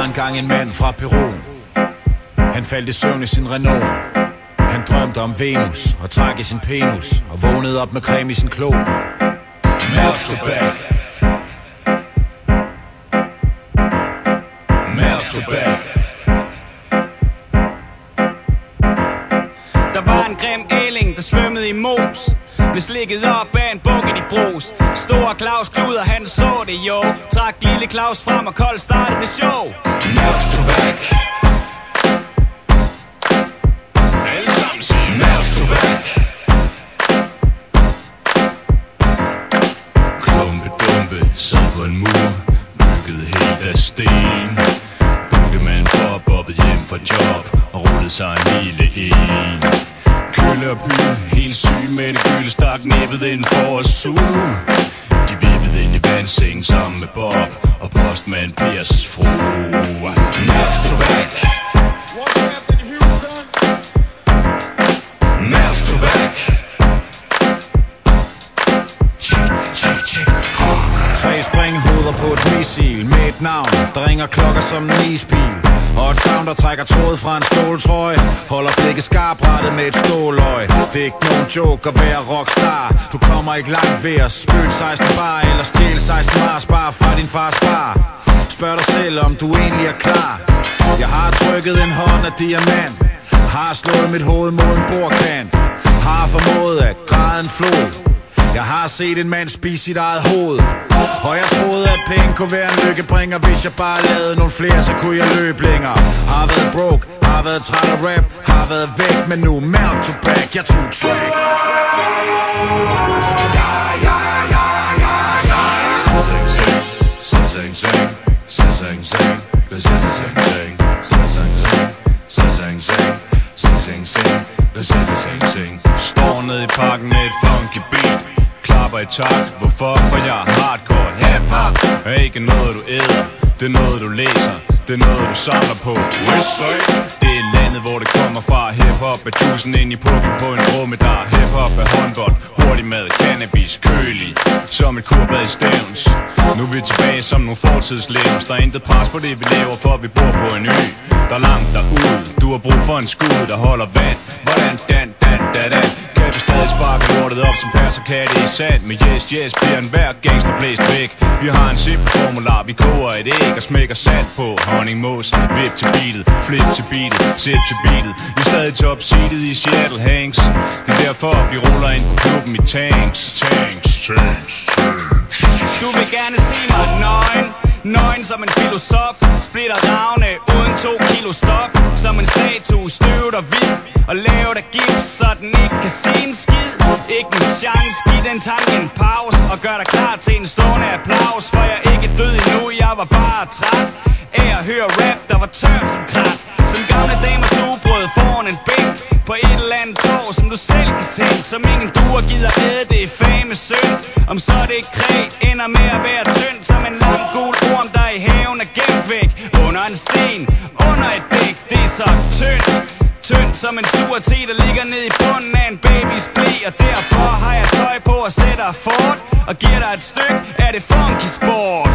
var engang en mand fra Peru. Han faldt i søvn i sin Renault. Han drømte om Venus og trak i sin penis og vågnede op med creme i sin klo. Mouth to back. Mouth to back. Der var en grim ælling, der svømmede i mos. Blev slikket op af en bukke i brus. Store Claus kluder, han så det jo. Trak lille Claus frem og kold startede det show. Mouth to back. Alle sammen siger mouth to back. Klumpe dumpe sad på en mur, bygget helt af sten. Byggemand bobbede hjem fra job og rullede sig en lille en. Kølle og pyre, helt syg med det gylde, stak næbbet ind for at suge. De vippede ind i vandsengen sammen med Bob og postmand Pers' fru. Mouth to back. Mouth to back. Tre springhoveder på et missil med et navn, der ringer klokker som en ispil. Og et savn, der trækker tråd fra en ståltrøje, holder blikket skarprettet med et ståløje. Det er ikke nogen joke at være rockstar. Du kommer ikke langt ved at spøge 16 bar eller stjæle 16 Mars bar fra din fars bar. Spørg dig selv, om du egentlig er klar. Jeg har trykket en hånd af diamant, har slået mit hoved mod en bordkant, har formået at græde en flod. Jeg har set en mand spise sit eget hoved, og jeg troede at penge kunne være en lykkebringer. Hvis jeg bare lavede nogle flere, så kunne jeg løbe længere. Har været broke, har været træt af rap, har været væk, men nu mouth to back, jeg tog track. Står nede i parken med et funky beat, klapper i takt, hvorfor? For jeg er hardcore hip-hop. Er ikke noget du æder, det er noget du læser, det er noget du samler på. Det er landet hvor det kommer fra. Hip-hop er juicen ind i puklen på en dromedar. Hip-hop er håndbold, hurtig mad, cannabis, kølig som et kurbad i Stævns. Nu er vi tilbage som nogle fortidslevens. Der er intet pres på det vi lever, for vi bor på en ø der er langt derude. Du har brug for en skud der holder vand. Hvordan dan kan vi stadig sparke lortet op som passer katte i sand. Men yes bliver en hver gangster blæst væk. Vi har en simpel formular, vi koger et æg og smækker sand på. Honningmos, vip til beatet, flip til beatet, sip til beatet. Vi er stadig top-seated i Seattle Hanks. Det er derfor vi ruller ind på klubben i tanks. Du vil gerne se mig nøgen, nøgen som en filosof. Splitter ravne uden 2 kilo stof. Som en statue, støvet og hvid og lavet af gips, så den ikke kan sige en skid. Ikke en chance, giv den tanke en pause og gør dig klar til en stående applaus. For jeg er ikke død endnu, jeg var bare træt af at høre rap, der var tørt som krat. Som gamle damer stuebrød foran en bænk på et eller andet tår, som du selv kan tænke. Som ingen duer gider æde, det er fame synd. Om så det kræ ender med at være tyndt som en lang gul orm, der i haven er gemt væk under en sten, under et dæk. Det er så tyndt som en sur te, der ligger ned i bunden af en babys blæ. Og derfor har jeg tøj på og sætter fort og giver dig et stykke af det funky sport.